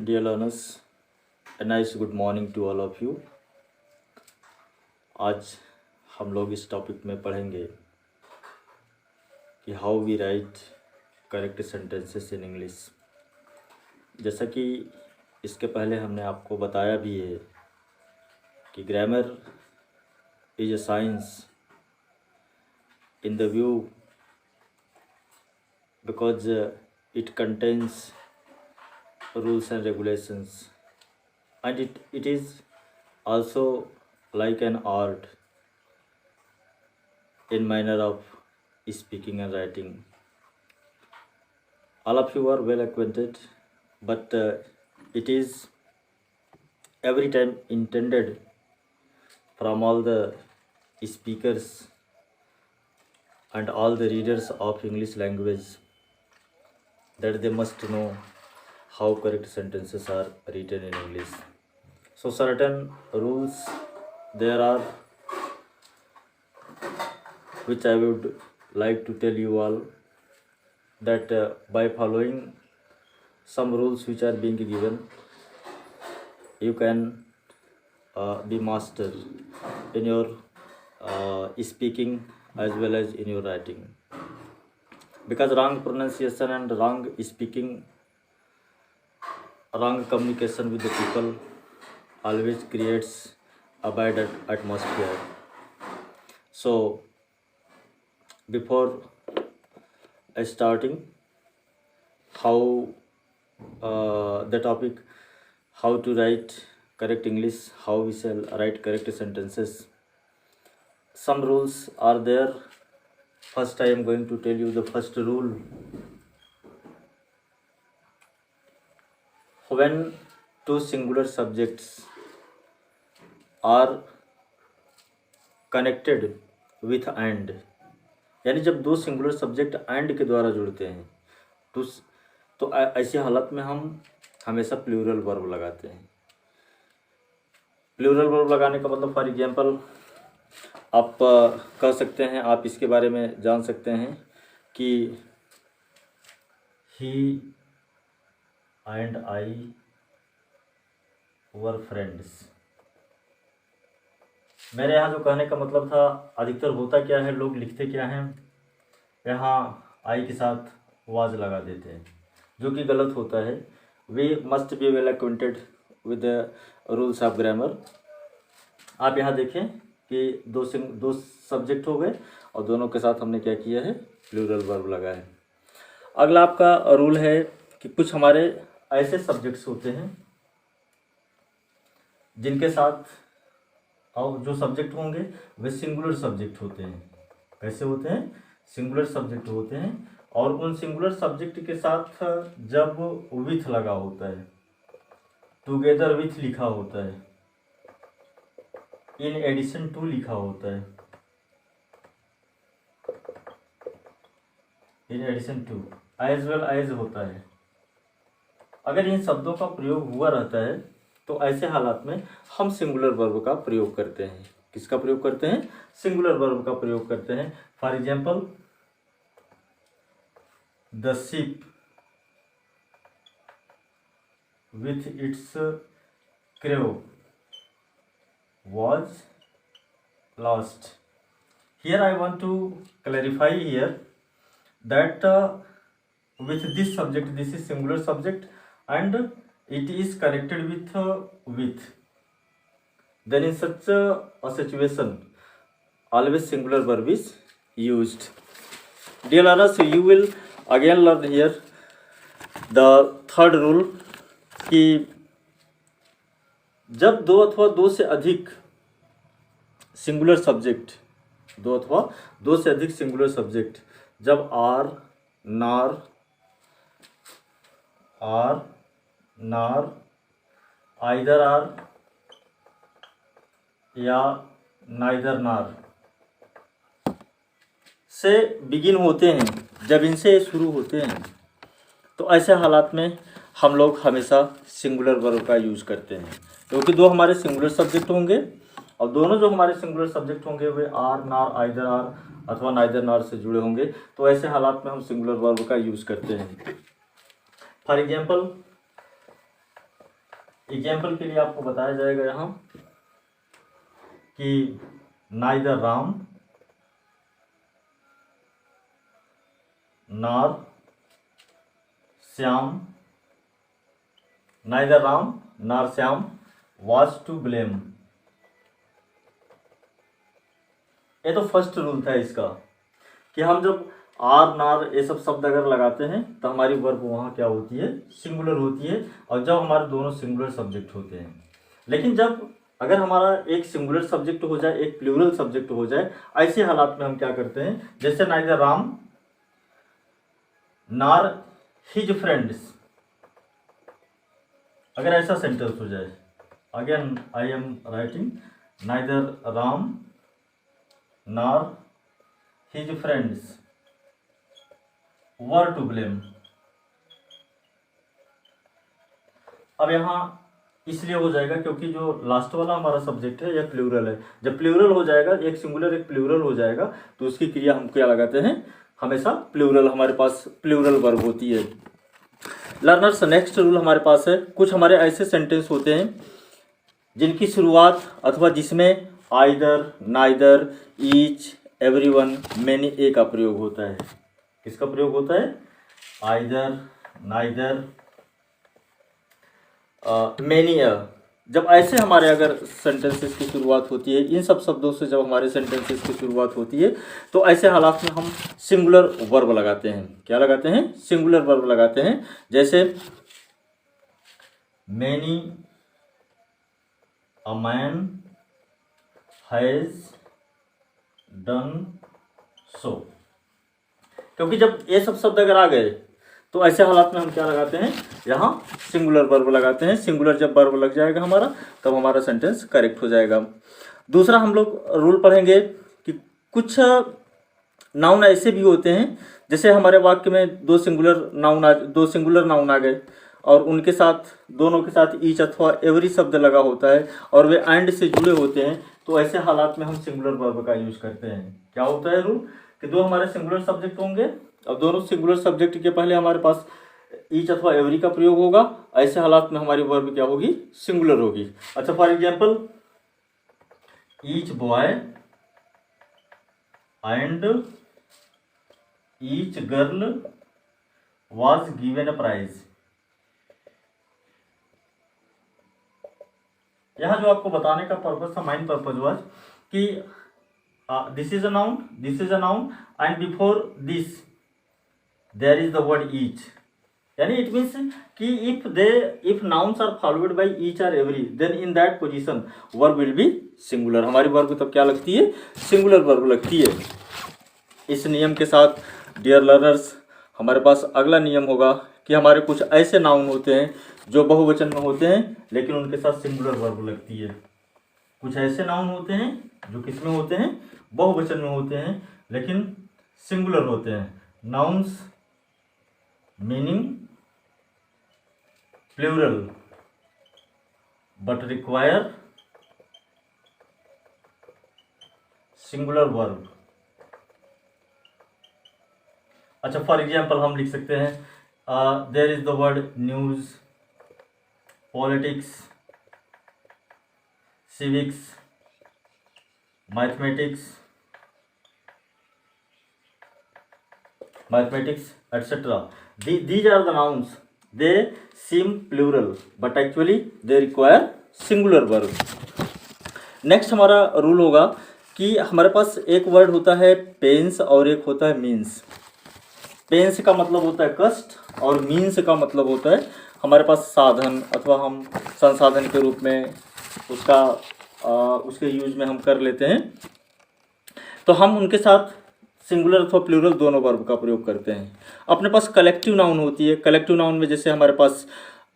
Dear learners, a nice good morning to all of you. आज हम लोग इस टॉपिक में पढ़ेंगे कि how we write correct sentences in English. जैसा कि इसके पहले हमने आपको बताया भी है कि grammar is a science in the view because it contains rules and regulations, and it is also like an art in manner of speaking and writing. All of you are well acquainted, but it is every time intended from all the speakers and all the readers of English language that they must know how correct sentences are written in English. So certain rules there are which I would like to tell you all, that by following some rules which are being given, you can be master in your speaking as well as in your writing. Because wrong pronunciation and wrong speaking, wrong communication with the people always creates a bad atmosphere. So before starting how the topic, how to write correct English, how we shall write correct sentences, some rules are there. First I am going to tell you the first rule. When two singular subjects are connected with and, यानी जब दो singular subject and के द्वारा जुड़ते हैं तो ऐसी हालत में हम हमेशा प्लूरल वर्ब लगाते हैं। प्लूरल वर्ब लगाने का मतलब फॉर एग्जांपल आप कह सकते हैं, आप इसके बारे में जान सकते हैं कि ही एंड आई वर फ्रेंड्स। मेरे यहाँ जो कहने का मतलब था, अधिकतर होता क्या है, लोग लिखते क्या हैं, यहाँ आई के साथ वाज लगा देते हैं, जो कि गलत होता है। We must be well acquainted with the rules of grammar. आप यहाँ देखें कि दो सब्जेक्ट हो गए और दोनों के साथ हमने क्या किया है, प्लूरल वर्ब लगाया है। अगला आपका रूल है कि कुछ हमारे ऐसे सब्जेक्ट्स होते हैं जिनके साथ, और जो सब्जेक्ट होंगे वे सिंगुलर सब्जेक्ट होते हैं। कैसे होते हैं? सिंगुलर सब्जेक्ट होते हैं, और उन सिंगुलर सब्जेक्ट के साथ जब विथ लगा होता है, टुगेदर विथ लिखा होता है, इन एडिशन टू लिखा होता है, in addition to, as well as होता है, अगर इन शब्दों का प्रयोग हुआ रहता है तो ऐसे हालात में हम सिंगुलर वर्ब का प्रयोग करते हैं। किसका प्रयोग करते हैं? सिंगुलर वर्ब का प्रयोग करते हैं। For example, the ship with its crew was lost. Here I want to clarify here that with this subject, this is singular subject and it is connected with. Then in such a situation, always singular verb is used. Dear learners, you will again learn here the third rule कि जब दो अथवा दो से अधिक singular subject, दो अथवा दो से अधिक सिंगुलर सब्जेक्ट जब आर, नार, आइदर आर या नाइदर नार से बिगिन होते हैं, जब इनसे शुरू होते हैं, तो ऐसे हालात में हम लोग हमेशा सिंगुलर वर्ब का यूज करते हैं, क्योंकि दो हमारे सिंगुलर सब्जेक्ट होंगे और दोनों जो हमारे सिंगुलर सब्जेक्ट होंगे वे आर, नार, आइदर आर अथवा नाइदर नार से जुड़े होंगे। तो ऐसे हालात में हम सिंगुलर वर्ब का यूज करते हैं। फॉर एग्जाम्पल, एग्जाम्पल के लिए आपको बताया जाएगा यहाँ कि neither Ram nor Shyam, neither Ram nor Shyam was to blame. ये तो फर्स्ट रूल था इसका कि हम जब आर नार ये सब शब्द अगर लगाते हैं तो हमारी वर्ब वहाँ क्या होती है, सिंगुलर होती है, और जब हमारे दोनों सिंगुलर सब्जेक्ट होते हैं। लेकिन जब अगर हमारा एक सिंगुलर सब्जेक्ट हो जाए, एक प्लूरल सब्जेक्ट हो जाए, ऐसे हालात में हम क्या करते हैं, जैसे नाइदर राम नार हिज फ्रेंड्स, अगर ऐसा सेंटेंस हो जाए, again I am writing neither Ram nor his friends were to blame. अब यहाँ इसलिए हो जाएगा क्योंकि जो लास्ट वाला हमारा सब्जेक्ट है यह प्लूरल है। जब प्लूरल हो जाएगा, एक सिंगुलर एक प्लूरल हो जाएगा, तो उसकी क्रिया हम क्या लगाते हैं, हमेशा प्लूरल, हमारे पास प्लूरल वर्ब होती है। लर्नर्स, नेक्स्ट रूल हमारे पास है, कुछ हमारे ऐसे सेंटेंस होते हैं जिनकी शुरुआत अथवा जिसमें either, neither, each, everyone, many ए का प्रयोग होता है। किसका प्रयोग होता है, आइदर, नाइदर, मेनी अ। जब ऐसे हमारे अगर सेंटेंसेस की शुरुआत होती है, इन सब शब्दों से जब हमारे सेंटेंसेस की शुरुआत होती है, तो ऐसे हालात में हम सिंगुलर वर्ब लगाते हैं। क्या लगाते हैं, सिंगुलर वर्ब लगाते हैं। जैसे many a man has done so. क्योंकि जब ये सब शब्द अगर आ गए तो ऐसे हालात में हम क्या लगाते हैं, यहाँ सिंगुलर वर्ब लगाते हैं। सिंगुलर जब वर्ब लग जाएगा हमारा, तब हमारा सेंटेंस करेक्ट हो जाएगा। दूसरा हम लोग रूल पढ़ेंगे कि कुछ नाउन ऐसे भी होते हैं, जैसे हमारे वाक्य में दो सिंगुलर नाउन आ गए और उनके साथ, दोनों के साथ ईच अथवा एवरी शब्द लगा होता है और वे एंड से जुड़े होते हैं, तो ऐसे हालात में हम सिंगुलर वर्ब का यूज करते हैं। क्या होता है रूल कि दो हमारे सिंगुलर सब्जेक्ट होंगे, अब दोनों सिंगुलर सब्जेक्ट के पहले हमारे पास ईच अथवा एवरी का प्रयोग होगा। ऐसे हालात में हमारी वर्ब क्या होगी, सिंगुलर होगी। अच्छा, for example, each boy and each girl was given a prize. यहाँ जो आपको बताने का पर्पज था, माइन पर्पज वाज कि this is a noun, this is a noun, and before this there is the word each. यानी it means कि if nouns are followed by each और every, then in that position verb will be singular. हमारी verb तब क्या लगती है, singular verb लगती है। इस नियम के साथ डियर लर्नर्स, हमारे पास अगला नियम होगा कि हमारे कुछ ऐसे नाउन होते हैं जो बहुवचन में होते हैं लेकिन उनके साथ सिंगुलर वर्ब लगती है। कुछ ऐसे नाउन होते हैं जो किस में होते हैं, बहुवचन में होते हैं लेकिन सिंगुलर होते हैं। Nouns meaning plural but require singular verb. अच्छा, फॉर एग्जाम्पल हम लिख सकते हैं there is the word news, politics, civics, mathematics, etc. These are the nouns. They seem plural, but actually they require singular verb. Next हमारा rule होगा कि हमारे पास एक वर्ड होता है पेंस और एक होता है मीन्स। पेंस का मतलब होता है कष्ट और मीन्स का मतलब होता है हमारे पास साधन अथवा हम संसाधन के रूप में उसके यूज में हम कर लेते हैं। तो हम उनके साथ सिंगुलर अथवा प्लूरल दोनों वर्ब का प्रयोग करते हैं। अपने पास कलेक्टिव नाउन होती है। कलेक्टिव नाउन में जैसे हमारे पास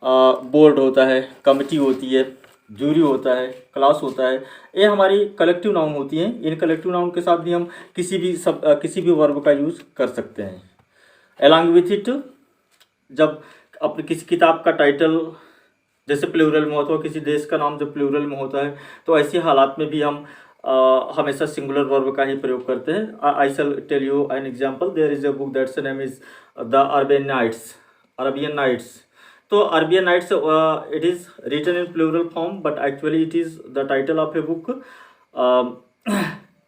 बोर्ड होता है, कमिटी होती है, जूरी होता है, क्लास होता है, ये हमारी कलेक्टिव नाउन होती हैं। इन कलेक्टिव नाउन के साथ भी हम किसी भी वर्ब का यूज कर सकते हैं। अलॉन्ग विथ इट, जब अपने किसी किताब का टाइटल जैसे प्लूरल में होता है, किसी देश का नाम जब प्लूरल में होता है, तो ऐसे हालात में भी हम हमेशा सिंगुलर वर्ब का ही प्रयोग करते हैं। I shall tell you an example. There is a book that's name is the Arabian nights. तो तो Arabian Nights, it is written in plural form, but actually it is the title of a book.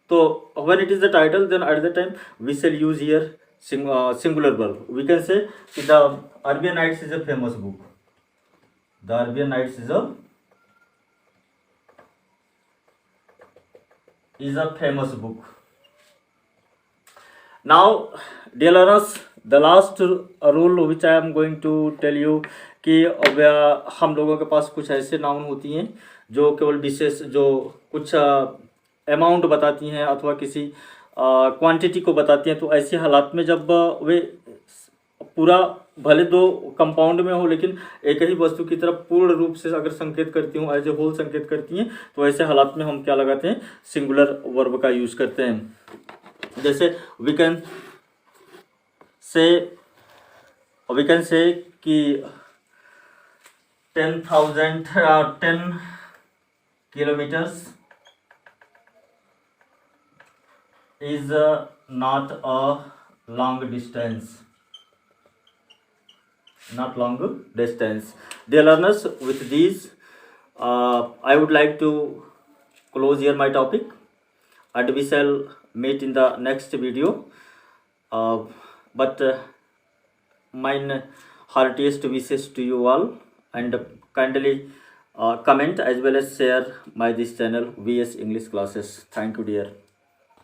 So when it is the title, then at the time we shall use here singular verb. We can say the Arabian Nights is a famous book. The Arabian Nights is a famous book. Now, dear learners, the last rule which I am going to tell you कि हम लोगों के पास कुछ ऐसे noun होती हैं जो केवल विशेष, जो कुछ अमाउंट बताती हैं अथवा किसी क्वांटिटी को बताती हैं। तो ऐसे हालात में जब वे पूरा भले दो कंपाउंड में हो लेकिन एक ही वस्तु की तरफ पूर्ण रूप से अगर संकेत करती हूँ, एज ए होल संकेत करती हैं, तो ऐसे हालात में हम क्या लगाते हैं, सिंगुलर वर्ब का यूज करते हैं। जैसे वी कैन से कि 10 kilometers is not a long distance. Not long distance. Dear learners, with these I would like to close here my topic, and we shall meet in the next video. But my heartiest wishes to you all, and kindly comment as well as share my this channel VS English classes. Thank you dear.